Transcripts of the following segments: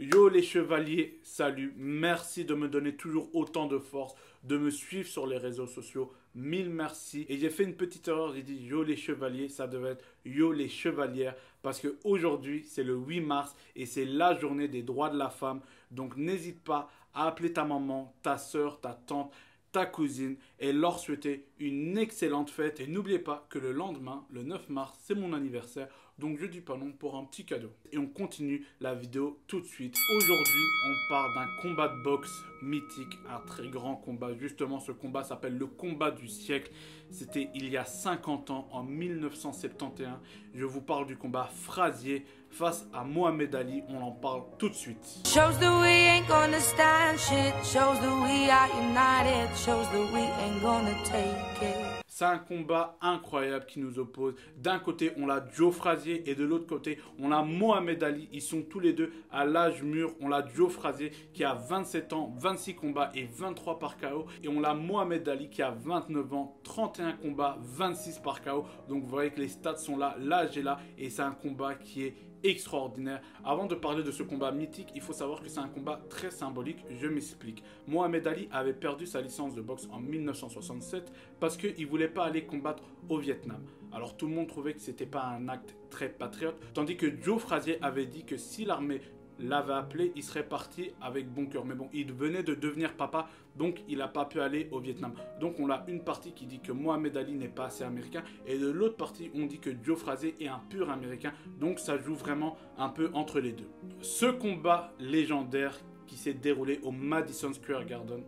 Yo les chevaliers, salut, merci de me donner toujours autant de force, de me suivre sur les réseaux sociaux, mille merci. Et j'ai fait une petite erreur, j'ai dit yo les chevaliers, ça devait être yo les chevalières, parce que aujourd'hui c'est le 8 mars et c'est la journée des droits de la femme. Donc n'hésite pas à appeler ta maman, ta soeur, ta tante, ta cousine et leur souhaiter une excellente fête. Et n'oubliez pas que le lendemain, le 9 mars, c'est mon anniversaire. Donc je dis pas non pour un petit cadeau. Et on continue la vidéo tout de suite. Aujourd'hui, on parle d'un combat de boxe mythique, un très grand combat. Justement, ce combat s'appelle le combat du siècle. C'était il y a 50 ans, en 1971. Je vous parle du combat Frazier face à Mohamed Ali. On en parle tout de suite. Shows that we ain't gonna stand shit. Shows that we are united. Shows that we ain't gonna take it. C'est un combat incroyable qui nous oppose. D'un côté, on a Joe Frazier et de l'autre côté, on a Mohamed Ali. Ils sont tous les deux à l'âge mûr. On a Joe Frazier qui a 27 ans, 26 combats et 23 par KO. Et on a Mohamed Ali qui a 29 ans, 31 combats, 26 par KO. Donc vous voyez que les stats sont là, l'âge est là. Et c'est un combat qui est extraordinaire. Avant de parler de ce combat mythique, il faut savoir que c'est un combat très symbolique. Je m'explique. Mohamed Ali avait perdu sa licence de boxe en 1967 parce qu'il ne voulait pas aller combattre au Vietnam. Alors tout le monde trouvait que c'était pas un acte très patriote, tandis que Joe Frazier avait dit que si l'armée l'avait appelé, il serait parti avec bon cœur. Mais bon, il venait de devenir papa, donc il n'a pas pu aller au Vietnam. Donc on a une partie qui dit que Mohamed Ali n'est pas assez américain, et de l'autre partie, on dit que Joe Frazier est un pur américain. Donc ça joue vraiment un peu entre les deux. Ce combat légendaire qui s'est déroulé au Madison Square Garden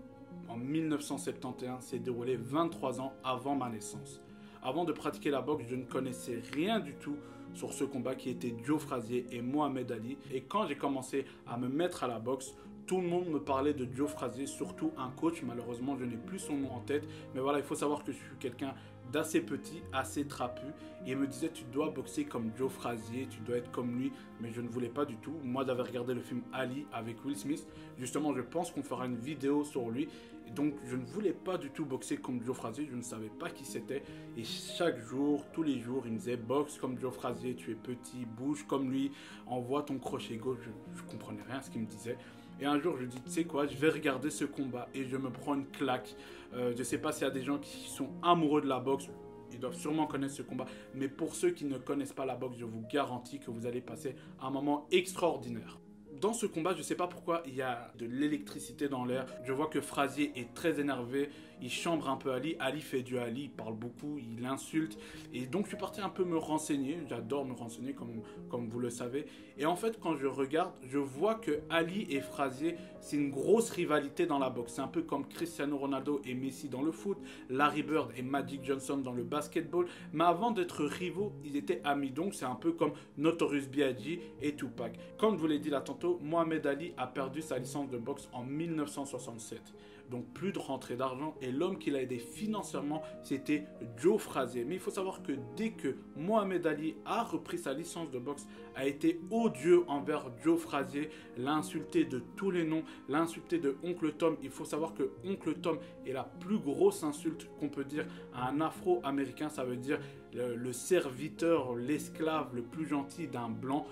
en 1971 s'est déroulé 23 ans avant ma naissance. Avant de pratiquer la boxe, je ne connaissais rien du tout sur ce combat qui était Joe Frazier et Mohamed Ali. Et quand j'ai commencé à me mettre à la boxe, tout le monde me parlait de Joe Frazier, surtout un coach. Malheureusement, je n'ai plus son nom en tête. Mais voilà, il faut savoir que je suis quelqu'un d'assez petit, assez trapu. Et il me disait, tu dois boxer comme Joe Frazier, tu dois être comme lui. Mais je ne voulais pas du tout. Moi, j'avais regardé le film Ali avec Will Smith. Justement, je pense qu'on fera une vidéo sur lui. Et donc, je ne voulais pas du tout boxer comme Joe Frazier. Je ne savais pas qui c'était. Et chaque jour, tous les jours, il me disait, boxe comme Joe Frazier, tu es petit, bouge comme lui, envoie ton crochet gauche. Je ne comprenais rien à ce qu'il me disait. Et un jour, je dis, tu sais quoi, je vais regarder ce combat et je me prends une claque. Je ne sais pas s'il y a des gens qui sont amoureux de la boxe. Ils doivent sûrement connaître ce combat. Mais pour ceux qui ne connaissent pas la boxe, je vous garantis que vous allez passer un moment extraordinaire. Dans ce combat, je ne sais pas pourquoi, il y a de l'électricité dans l'air. Je vois que Frazier est très énervé. Il chambre un peu Ali. Ali fait du Ali, il parle beaucoup, il insulte. Et donc, je suis parti un peu me renseigner. J'adore me renseigner, comme vous le savez. Et en fait, quand je regarde, je vois que Ali et Frazier, c'est une grosse rivalité dans la boxe. C'est un peu comme Cristiano Ronaldo et Messi dans le foot, Larry Bird et Magic Johnson dans le basketball. Mais avant d'être rivaux, ils étaient amis. Donc, c'est un peu comme Notorious B.I.G. et Tupac. Comme je vous l'ai dit là tantôt, Mohamed Ali a perdu sa licence de boxe en 1967. Donc plus de rentrée d'argent, et l'homme qui l'a aidé financièrement, c'était Joe Frazier. Mais il faut savoir que dès que Mohamed Ali a repris sa licence de boxe, a été odieux envers Joe Frazier, l'a insulté de tous les noms, l'a insulté de Oncle Tom. Il faut savoir que Oncle Tom est la plus grosse insulte qu'on peut dire à un Afro-Américain. Ça veut dire le serviteur, l'esclave le plus gentil d'un blanc.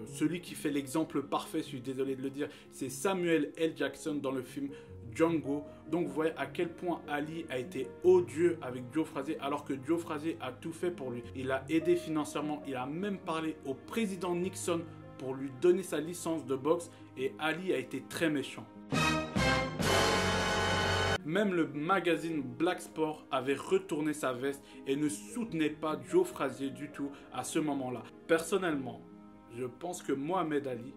Celui qui fait l'exemple parfait, je suis désolé de le dire, c'est Samuel L. Jackson dans le film Django. Donc vous voyez à quel point Ali a été odieux avec Joe Frazier, alors que Joe Frazier a tout fait pour lui. Il a aidé financièrement, il a même parlé au président Nixon pour lui donner sa licence de boxe, et Ali a été très méchant. Même le magazine Black Sport avait retourné sa veste et ne soutenait pas Joe Frazier du tout à ce moment-là. Personnellement, je pense que Mohamed Ali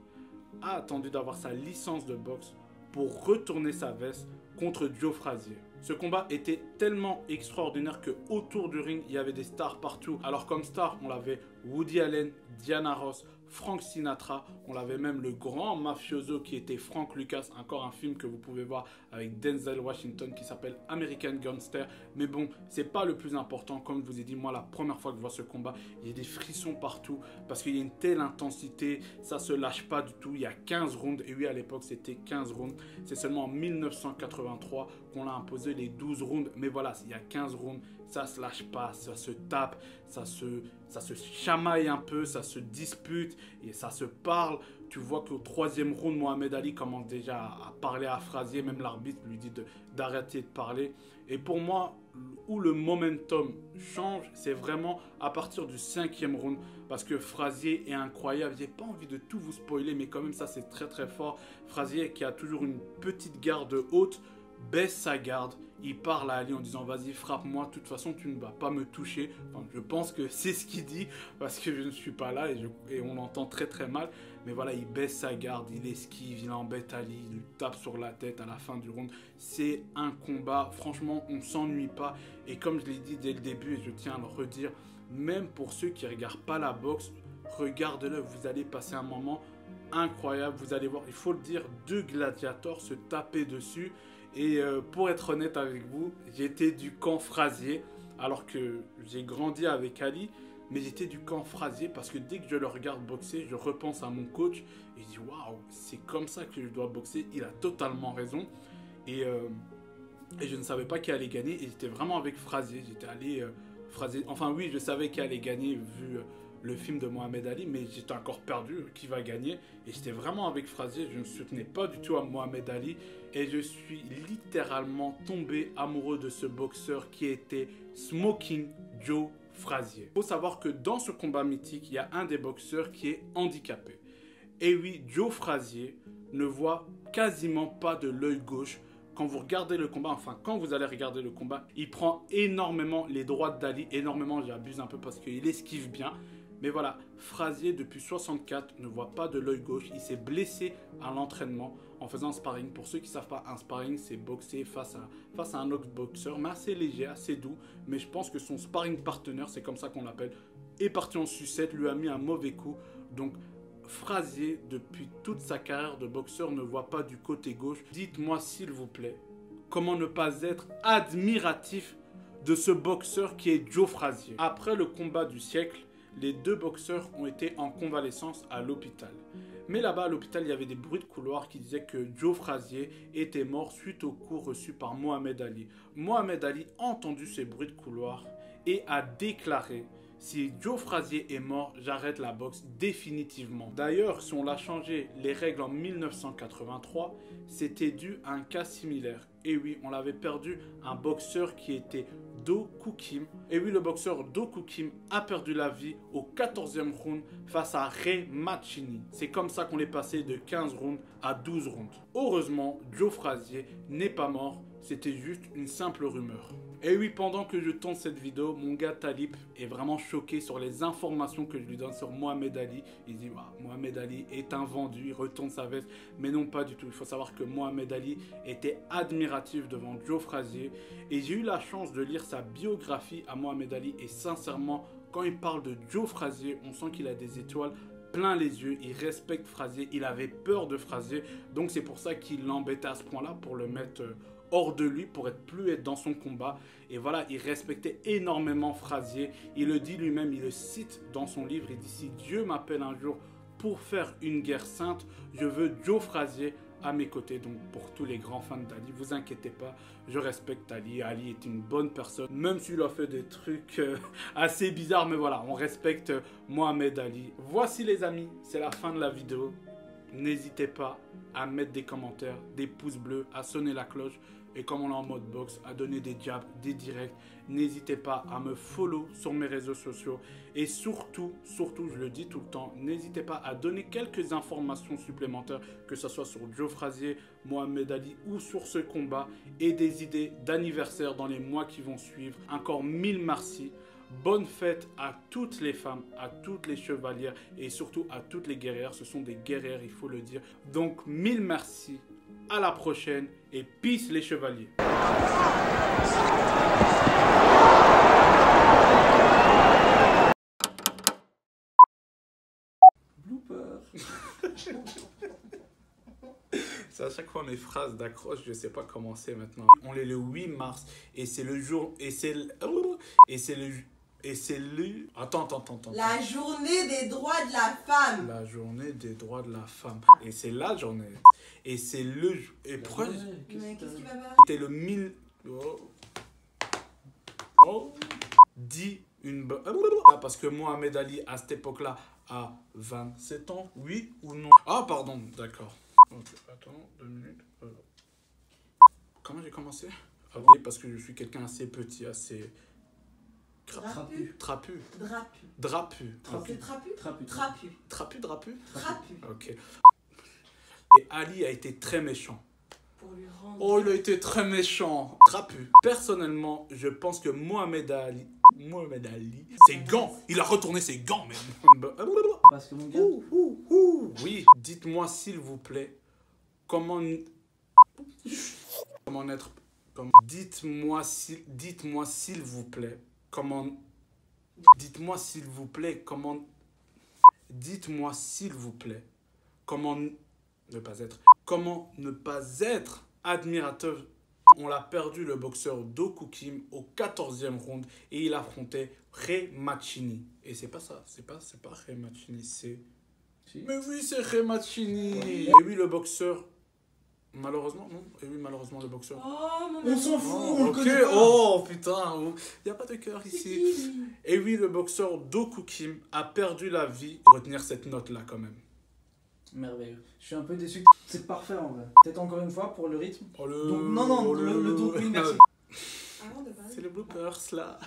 a attendu d'avoir sa licence de boxe pour retourner sa veste contre Joe Frazier. Ce combat était tellement extraordinaire que autour du ring, il y avait des stars partout. Alors comme star, on avait Woody Allen, Diana Ross, Frank Sinatra, on avait même le grand mafioso qui était Frank Lucas, encore un film que vous pouvez voir avec Denzel Washington qui s'appelle American Gangster. Mais bon, c'est pas le plus important. Comme je vous ai dit, moi la première fois que je vois ce combat, il y a des frissons partout parce qu'il y a une telle intensité, ça se lâche pas du tout. Il y a 15 rounds, et oui, à l'époque c'était 15 rounds. C'est seulement en 1983 qu'on a imposé les 12 rounds, mais voilà, il y a 15 rounds, ça se lâche pas, ça se tape, ça se chamaille un peu, ça se dispute et ça se parle. Tu vois qu'au 3e round, Mohamed Ali commence déjà à parler à Frazier. Même l'arbitre lui dit d'arrêter de parler. Et pour moi, où le momentum change, c'est vraiment à partir du 5e round. Parce que Frazier est incroyable. J'ai pas envie de tout vous spoiler, mais quand même, ça, c'est très, très fort. Frazier, qui a toujours une petite garde haute, baisse sa garde. Il parle à Ali en disant « Vas-y, frappe-moi. De toute façon, tu ne vas pas me toucher. » Enfin, je pense que c'est ce qu'il dit parce que je ne suis pas là et on l'entend très, très mal. Mais voilà, il baisse sa garde, il esquive, il embête Ali, il lui tape sur la tête à la fin du round. C'est un combat, franchement, on ne s'ennuie pas. Et comme je l'ai dit dès le début, et je tiens à le redire, même pour ceux qui ne regardent pas la boxe, regardez-le, vous allez passer un moment incroyable. Vous allez voir, il faut le dire, 2 gladiateurs se taper dessus. Et pour être honnête avec vous, j'étais du camp Frazier, alors que j'ai grandi avec Ali. Mais j'étais du camp Frazier parce que dès que je le regarde boxer, je repense à mon coach et je dis waouh, c'est comme ça que je dois boxer. Il a totalement raison. Et je ne savais pas qui allait gagner. Et j'étais vraiment avec Frazier. J'étais allé Frazier. Enfin oui, je savais qui allait gagner vu le film de Mohamed Ali, mais j'étais encore perdu qui va gagner. Et j'étais vraiment avec Frazier. Je ne soutenais pas du tout à Mohamed Ali. Et je suis littéralement tombé amoureux de ce boxeur qui était Smoking Joe Frazier. Il faut savoir que dans ce combat mythique, il y a un des boxeurs qui est handicapé. Et oui, Joe Frazier ne voit quasiment pas de l'œil gauche. Quand vous regardez le combat, enfin quand vous allez regarder le combat, il prend énormément les droites d'Ali. Énormément, j'abuse un peu parce qu'il esquive bien. Mais voilà, Frazier depuis 64 ne voit pas de l'œil gauche. Il s'est blessé à l'entraînement en faisant un sparring. Pour ceux qui ne savent pas, un sparring, c'est boxer face à un autre boxeur, mais assez léger, assez doux. Mais je pense que son sparring partner, c'est comme ça qu'on l'appelle, est parti en sucette, lui a mis un mauvais coup. Donc Frazier, depuis toute sa carrière de boxeur, ne voit pas du côté gauche. Dites-moi s'il vous plaît, comment ne pas être admiratif de ce boxeur qui est Joe Frazier. Après le combat du siècle, les 2 boxeurs ont été en convalescence à l'hôpital. Mais là-bas, à l'hôpital, il y avait des bruits de couloir qui disaient que Joe Frazier était mort suite aux coups reçus par Mohamed Ali. Mohamed Ali a entendu ces bruits de couloir et a déclaré « Si Joe Frazier est mort, j'arrête la boxe définitivement ». D'ailleurs, si on a changé les règles en 1983, c'était dû à un cas similaire. Et oui, on avait perdu un boxeur qui était Do Koo Kim. Et oui, le boxeur Do Koo Kim a perdu la vie au 14e round face à Ray Machini. C'est comme ça qu'on est passé de 15 rounds à 12 rounds. Heureusement, Joe Frazier n'est pas mort. C'était juste une simple rumeur. Et oui, pendant que je tourne cette vidéo, mon gars Talib est vraiment choqué sur les informations que je lui donne sur Mohamed Ali. Il dit Mohamed Ali est un vendu, il retourne sa veste. Mais non, pas du tout. Il faut savoir que Mohamed Ali était admiratif devant Joe Frazier. Et j'ai eu la chance de lire sa biographie à Mohamed Ali. Et sincèrement, quand il parle de Joe Frazier, on sent qu'il a des étoiles plein les yeux. Il respecte Frazier, il avait peur de Frazier. Donc c'est pour ça qu'il l'embêtait à ce point-là pour le mettre hors de lui, pour plus être dans son combat. Et voilà, il respectait énormément Frazier. Il le dit lui-même, il le cite dans son livre. Il dit « Si Dieu m'appelle un jour pour faire une guerre sainte, je veux Joe Frazier à mes côtés. » Donc pour tous les grands fans d'Ali, vous inquiétez pas, je respecte Ali. Ali est une bonne personne, même s'il a fait des trucs assez bizarres. Mais voilà, on respecte Mohamed Ali. Voici les amis, c'est la fin de la vidéo. N'hésitez pas à mettre des commentaires, des pouces bleus, à sonner la cloche. Et comme on est en mode box, à donner des jabs, des directs. N'hésitez pas à me follow sur mes réseaux sociaux. Et surtout, je le dis tout le temps, n'hésitez pas à donner quelques informations supplémentaires, que ce soit sur Joe Frazier, Mohamed Ali ou sur ce combat. Et des idées d'anniversaire dans les mois qui vont suivre. Encore 1000 merci. Bonne fête à toutes les femmes, à toutes les chevalières et surtout à toutes les guerrières. Ce sont des guerrières, il faut le dire. Donc 1000 merci. À la prochaine et peace les chevaliers. C'est à chaque fois mes phrases d'accroche, je sais pas comment c'est maintenant. On est le 8 mars et c'est le jour Attends. La journée des droits de la femme. La journée des droits de la femme. Et c'est la journée. Et c'est le... Et pourquoi... Mais qu'est-ce qui va pas? C'était le 1000... Dit une... Parce que Mohamed Ali, à cette époque-là, à 27 ans, oui ou non? Ah, pardon, d'accord. Ok, attends, 2 minutes. Comment j'ai commencé? Ah oui, parce que je suis quelqu'un assez petit, assez... Trapu. Trapu. Drapu. Drapu. C'est trapu. Trapu. Trapu. Trapu, drapu? Trapu. Ok. Et Ali a été très méchant. Pour lui rendre. Oh, il a été très méchant. Trapu. Personnellement, je pense que Mohamed Ali, ses gants, il a retourné ses gants même. Parce que mon gars, Oui, dites-moi s'il vous plaît, comment être... Dites-moi s'il vous plaît, comment... Dites-moi s'il vous plaît, comment... Dites-moi s'il vous plaît, comment ne pas être... Comment ne pas être admirateur. On l'a perdu le boxeur Doku Kim au 14e round et il affrontait Ray Machini. Et c'est pas ça, c'est pas Ray Machini, c'est... si. Mais oui, c'est Ray Machini. Ouais. Et oui, le boxeur... Malheureusement, non. Et oui, malheureusement, le boxeur... Oh, mon On s'en amour. fout, on le ok, connaît pas. oh putain, il n'y a pas de cœur C'est ici. qui? Et oui, le boxeur Doku Kim a perdu la vie. Retenir cette note-là quand même. Merveilleux. Je suis un peu déçu. C'est parfait en vrai. Peut-être encore une fois pour le rythme. Oh, Donc, non, le doping, merci. Avant de parler. C'est le bloopers là.